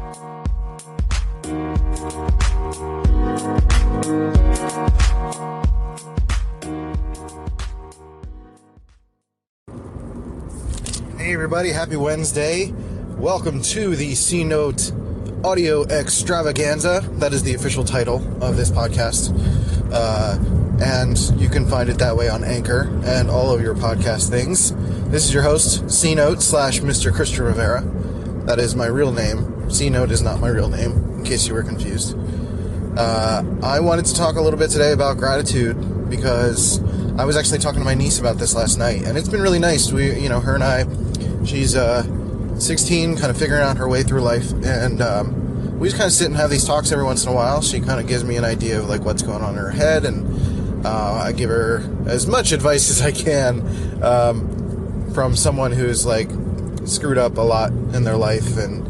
Hey everybody, happy Wednesday. Welcome to the C-Note Audio Extravaganza. That is the official title of this podcast. And you can find it that way on Anchor and all of your podcast things. This is your host, C-Note / Mr. Christian Rivera. That is my real name. C-Note is not my real name, in case you were confused. I wanted to talk a little bit today about gratitude because I was actually talking to my niece about this last night, and it's been really nice. Her and I, she's 16, kind of figuring out her way through life, and we just kind of sit and have these talks every once in a while. She kind of gives me an idea of like what's going on in her head, and I give her as much advice as I can from someone who's like screwed up a lot in their life and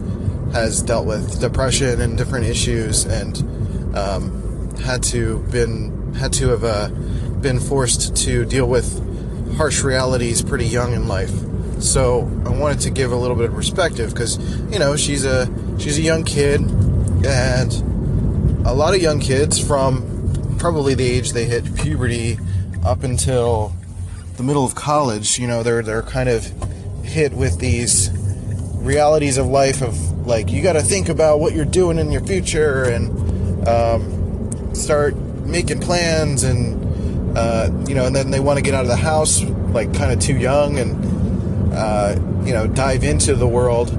has dealt with depression and different issues, and had to have been forced to deal with harsh realities pretty young in life. So I wanted to give a little bit of perspective because, she's a young kid, and a lot of young kids from probably the age they hit puberty up until the middle of college, they're kind of hit with these realities of life of like, you got to think about what you're doing in your future and start making plans, and and then they want to get out of the house like kind of too young and dive into the world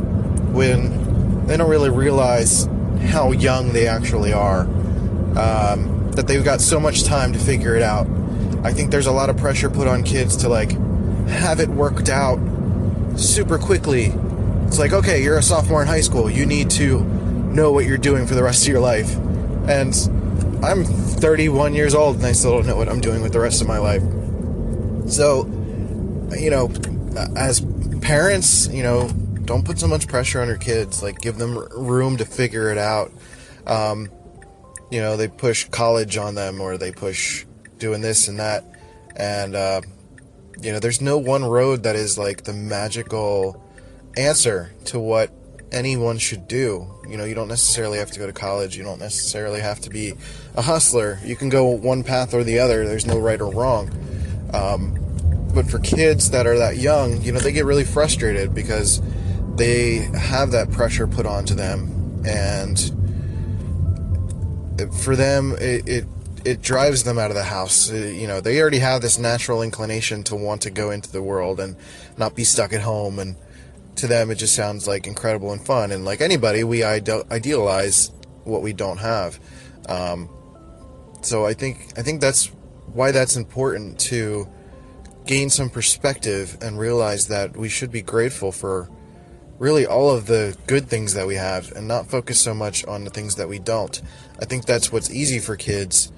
when they don't really realize how young they actually are, that they've got so much time to figure it out. I think there's a lot of pressure put on kids to like have it worked out super quickly. It's like, okay, you're a sophomore in high school, you need to know what you're doing for the rest of your life. And I'm 31 years old and I still don't know what I'm doing with the rest of my life. So, as parents, don't put so much pressure on your kids. Like, give them room to figure it out. They push college on them, or they push doing this and that. And, there's no one road that is like the magical answer to what anyone should do. You don't necessarily have to go to college. You don't necessarily have to be a hustler. You can go one path or the other. There's no right or wrong. But for kids that are that young, they get really frustrated because they have that pressure put onto them, and for them, it drives them out of the house. They already have this natural inclination to want to go into the world and not be stuck at home, and to them, it just sounds like incredible and fun. And like anybody, we idealize what we don't have. So I think that's why that's important, to gain some perspective and realize that we should be grateful for really all of the good things that we have and not focus so much on the things that we don't. I think that's what's easy for kids,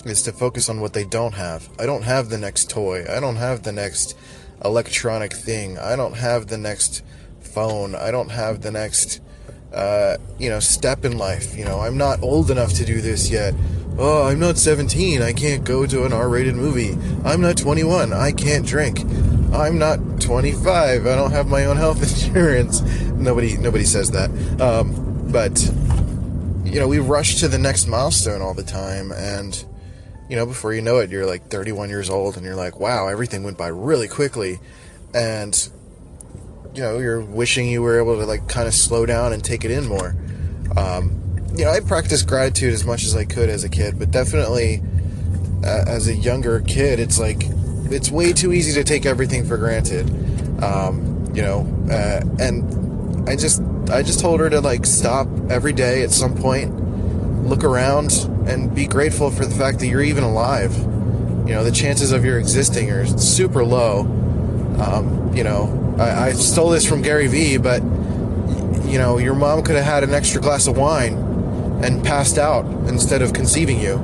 is to focus on what they don't have. I don't have the next toy. I don't have the next electronic thing. I don't have the next phone. I don't have the next step in life. I'm not old enough to do this yet. Oh, I'm not 17. I can't go to an R-rated movie. I'm not 21. I can't drink. I'm not 25. I don't have my own health insurance. Nobody says that. But we rush to the next milestone all the time, and before you know it, you're like 31 years old, and you're like, wow, everything went by really quickly. And, you're wishing you were able to like kind of slow down and take it in more. I practiced gratitude as much as I could as a kid, but definitely as a younger kid, it's like, it's way too easy to take everything for granted. And I just told her to like stop every day at some point, look around, and be grateful for the fact that you're even alive. The chances of your existing are super low. I stole this from Gary Vee, but your mom could have had an extra glass of wine and passed out instead of conceiving you.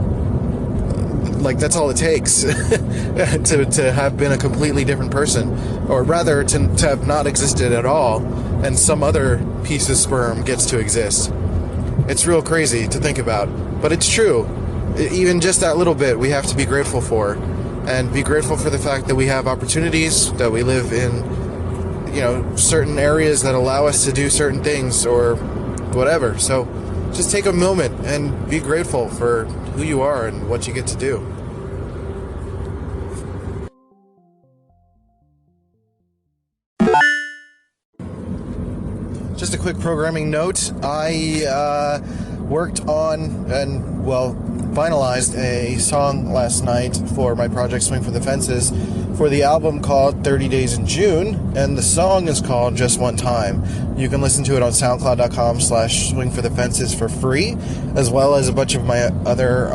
Like, that's all it takes to have been a completely different person, or rather to have not existed at all, and some other piece of sperm gets to exist. It's real crazy to think about, but it's true. Even just that little bit we have to be grateful for, and be grateful for the fact that we have opportunities, that we live in certain areas that allow us to do certain things, or whatever. So just take a moment and be grateful for who you are and what you get to do. Just a quick programming note. I worked on and, finalized a song last night for my project Swing for the Fences for the album called 30 Days in June, and the song is called Just One Time. You can listen to it on soundcloud.com/swingforthefences for free, as well as a bunch of my other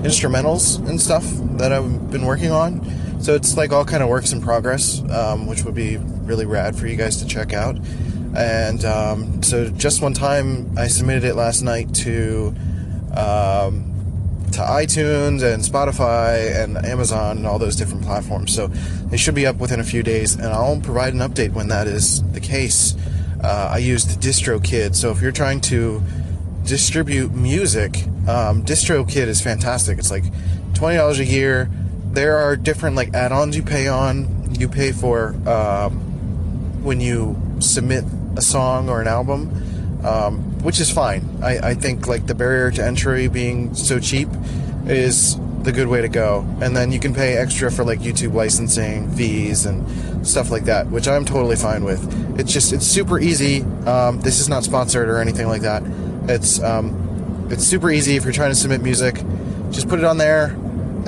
instrumentals and stuff that I've been working on. So it's like all kind of works in progress, which would be really rad for you guys to check out. And so Just One Time, I submitted it last night to iTunes and Spotify and Amazon and all those different platforms. So they should be up within a few days, and I'll provide an update when that is the case. I used DistroKid, so if you're trying to distribute music, DistroKid is fantastic. It's like $20 a year. There are different like add-ons you pay for when you submit a song or an album, which is fine. I think like the barrier to entry being so cheap is the good way to go. And then you can pay extra for like YouTube licensing fees and stuff like that, which I'm totally fine with. It's super easy. This is not sponsored or anything like that. It's super easy if you're trying to submit music. Just put it on there,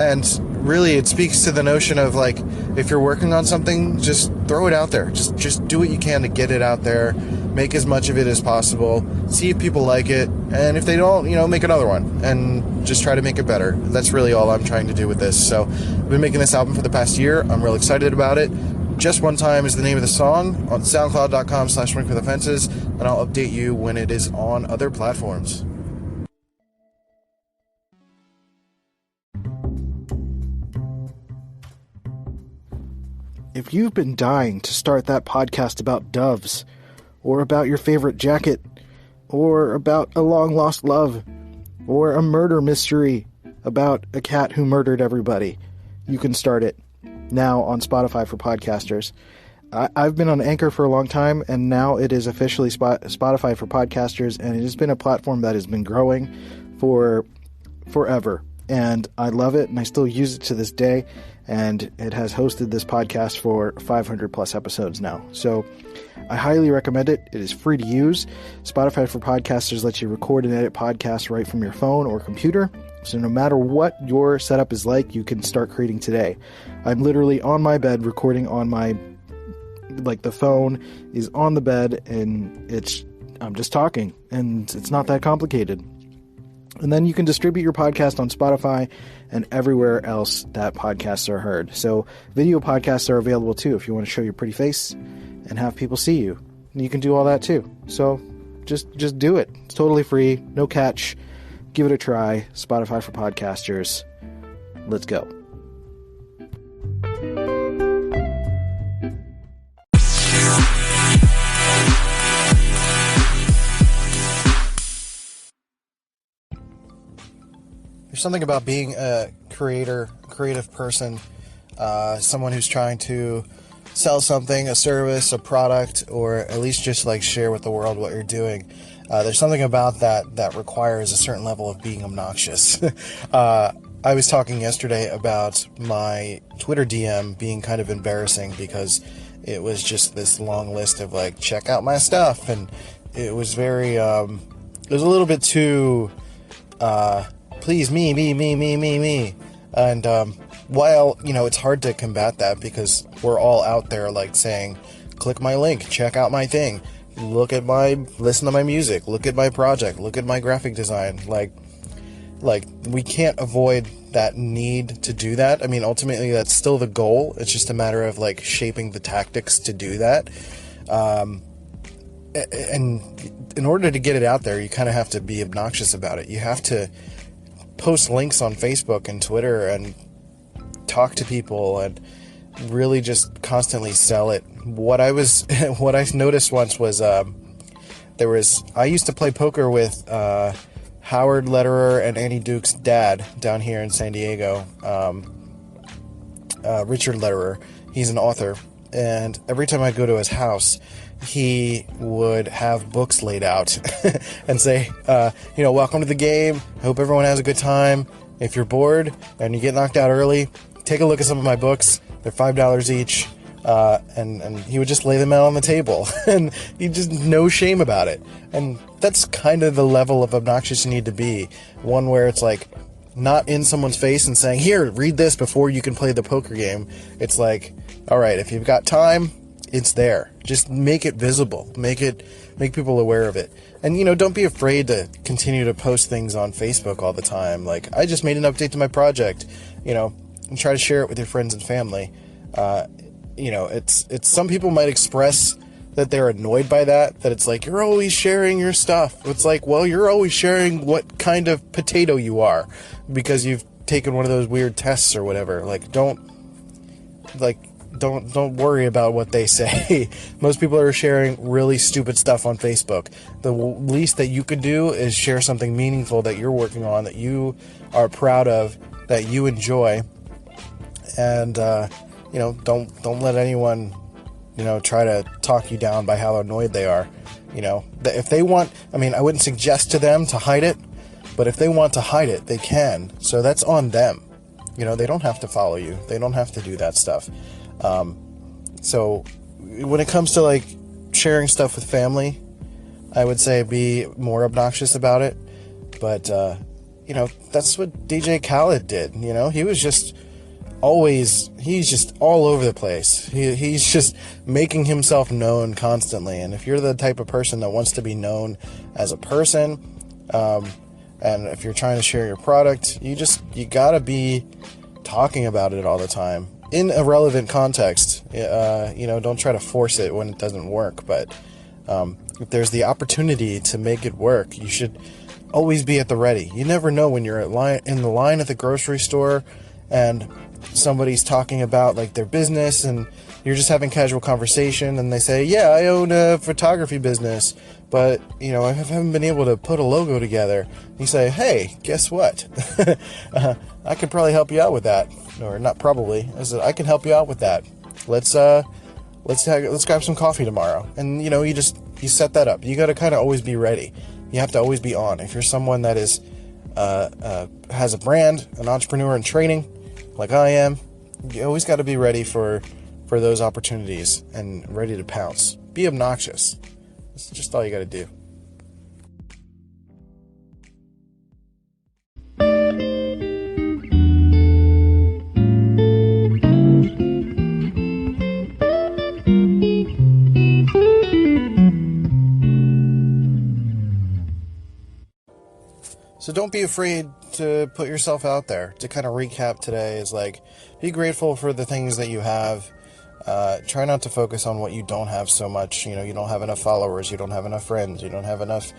and really it speaks to the notion of like, if you're working on something, just throw it out there. Just do what you can to get it out there. Make as much of it as possible. See if people like it, and if they don't, make another one and just try to make it better. That's really all I'm trying to do with this. So I've been making this album for the past year. I'm real excited about it. Just One Time is the name of the song, on soundcloud.com/swingforthefences, and I'll update you when it is on other platforms. If you've been dying to start that podcast about doves, or about your favorite jacket, or about a long-lost love, or a murder mystery about a cat who murdered everybody, you can start it now on Spotify for podcasters. I've been on Anchor for a long time, and now it is officially Spotify for podcasters, and it has been a platform that has been growing for forever. And I love it, and I still use it to this day, and it has hosted this podcast for 500 plus episodes now. So I highly recommend it. It is free to use. Spotify for Podcasters lets you record and edit podcasts right from your phone or computer. So no matter what your setup is like, you can start creating today. I'm literally on my bed recording on the phone is on the bed, and I'm just talking, and it's not that complicated. And then you can distribute your podcast on Spotify and everywhere else that podcasts are heard. So video podcasts are available too if you want to show your pretty face and have people see you. And you can do all that too. So just do it. It's totally free. No catch. Give it a try. Spotify for podcasters. Let's go. There's something about being a creative person, someone who's trying to sell something, a service, a product, or at least just like share with the world what you're doing. There's something about that requires a certain level of being obnoxious. I was talking yesterday about my Twitter DM being kind of embarrassing because it was just this long list of like, check out my stuff, and it was very, it was a little bit too, please me. And while, it's hard to combat that because we're all out there like saying, click my link, check out my thing, listen to my music, look at my project, look at my graphic design. Like we can't avoid that need to do that. I mean, ultimately that's still the goal. It's just a matter of like shaping the tactics to do that. And in order to get it out there, you kind of have to be obnoxious about it. You have to post links on Facebook and Twitter and talk to people and really just constantly sell it. What I noticed once was I used to play poker with Howard Lederer and Annie Duke's dad down here in San Diego. Richard Lederer, he's an author, and every time I go to his house, he would have books laid out and say, welcome to the game. I hope everyone has a good time. If you're bored and you get knocked out early, take a look at some of my books. They're $5 each. And he would just lay them out on the table, and he just no shame about it. And that's kind of the level of obnoxious you need to be. One where it's like not in someone's face and saying, here, read this before you can play the poker game. It's like, all right, if you've got time, it's there. Just make it visible. Make people aware of it. And, don't be afraid to continue to post things on Facebook all the time. Like, I just made an update to my project, and try to share it with your friends and family. It's some people might express that they're annoyed by that it's like, you're always sharing your stuff. It's like, well, you're always sharing what kind of potato you are because you've taken one of those weird tests or whatever. Like, don't worry about what they say. Most people are sharing really stupid stuff on Facebook. The least that you could do is share something meaningful that you're working on, that you are proud of, that you enjoy. And, don't let anyone, try to talk you down by how annoyed they are. If they want, I wouldn't suggest to them to hide it, but if they want to hide it, they can. So that's on them. They don't have to follow you. They don't have to do that stuff. So when it comes to like sharing stuff with family, I would say be more obnoxious about it. But, that's what DJ Khaled did. He was just he's just all over the place. He's just making himself known constantly. And if you're the type of person that wants to be known as a person, and if you're trying to share your product, you gotta be talking about it all the time in a relevant context. Don't try to force it when it doesn't work. But if there's the opportunity to make it work, you should always be at the ready. You never know when you're in the line at the grocery store and somebody's talking about like their business and you're just having casual conversation and they say, yeah, I own a photography business, but I haven't been able to put a logo together. You say, hey, guess what? I could probably help you out with that. Or not probably. I said, I can help you out with that. Let's grab some coffee tomorrow. And you set that up. You got to kind of always be ready. You have to always be on. If you're someone that is has a brand, an entrepreneur in training, like I am, you always got to be ready for those opportunities and ready to pounce. Be obnoxious. That's just all you got to do. So don't be afraid to put yourself out there. To kind of recap today is like, be grateful for the things that you have. Try not to focus on what you don't have so much. You don't have enough followers. You don't have enough friends. You don't have enough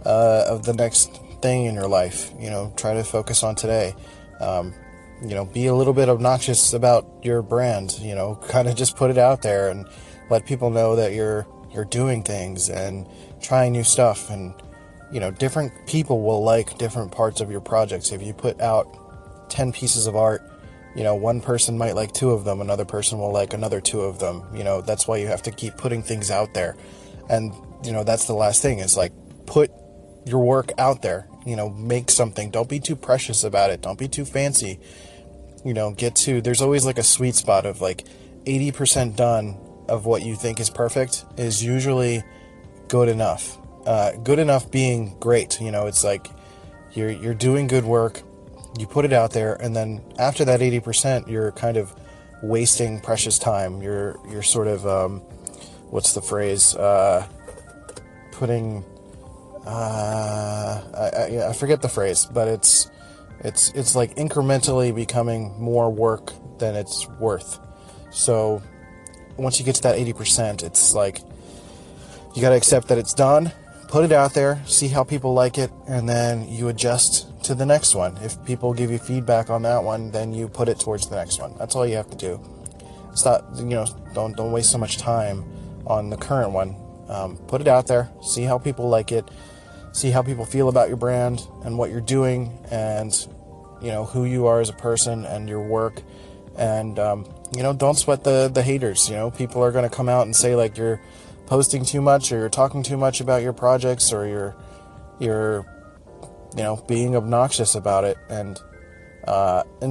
of the next thing in your life. Try to focus on today. Be a little bit obnoxious about your brand. Kind of just put it out there and let people know that you're doing things and trying new stuff. And different people will like different parts of your projects. If you put out 10 pieces of art, one person might like 2 of them, another person will like another 2 of them. That's why you have to keep putting things out there. And, that's the last thing is like, put your work out there, make something. Don't be too precious about it. Don't be too fancy. There's always like a sweet spot of like 80% done of what you think is perfect is usually good enough. Good enough being great. It's like you're doing good work, you put it out there, and then after that 80%, you're kind of wasting precious time. You're sort of what's the phrase? Putting I forget the phrase, but it's like incrementally becoming more work than it's worth. So once you get to that 80%, it's like you got to accept that it's done. Put it out there, see how people like it, and then you adjust to the next one. If people give you feedback on that one, then you put it towards the next one. That's all you have to do. Stop, don't waste so much time on the current one. Put it out there, see how people like it, see how people feel about your brand and what you're doing, and who you are as a person and your work. And don't sweat the haters. People are going to come out and say like you're posting too much, or you're talking too much about your projects, or you're being obnoxious about it. And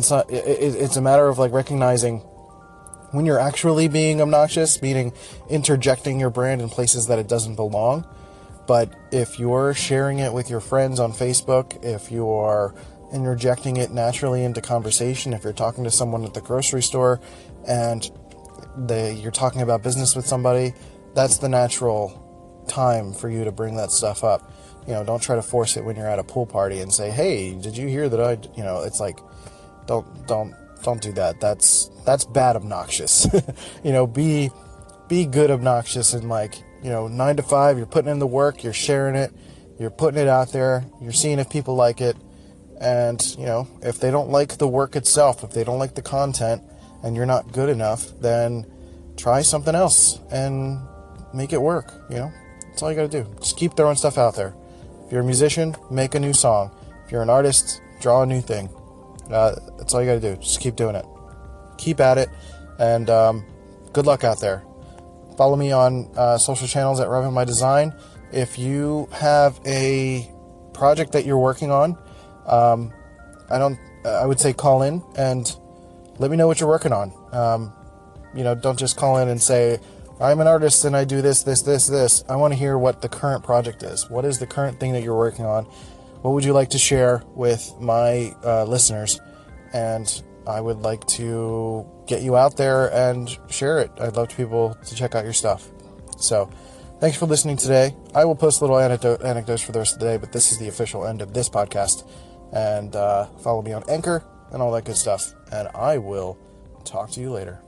so it's a matter of like recognizing when you're actually being obnoxious, meaning interjecting your brand in places that it doesn't belong. But if you're sharing it with your friends on Facebook, if you're interjecting it naturally into conversation, if you're talking to someone at the grocery store and you're talking about business with somebody, that's the natural time for you to bring that stuff up. Don't try to force it when you're at a pool party and say, "Hey, did you hear that I?" It's like, don't do that. That's bad obnoxious. Be good obnoxious, and 9 to 5, you're putting in the work, you're sharing it, you're putting it out there, you're seeing if people like it. And, if they don't like the work itself, if they don't like the content and you're not good enough, then try something else and make it work. That's all you got to do. Just keep throwing stuff out there. If you're a musician, make a new song. If you're an artist, draw a new thing. That's all you got to do. Just keep doing it. Keep at it. And good luck out there. Follow me on social channels at Revving My Design. If you have a project that you're working on, I would say call in and let me know what you're working on. Don't just call in and say, "I'm an artist and I do this, this, this, this." I want to hear what the current project is. What is the current thing that you're working on? What would you like to share with my listeners? And I would like to get you out there and share it. I'd love people to check out your stuff. So, thanks for listening today. I will post little anecdotes for the rest of the day, but this is the official end of this podcast. And follow me on Anchor and all that good stuff. And I will talk to you later.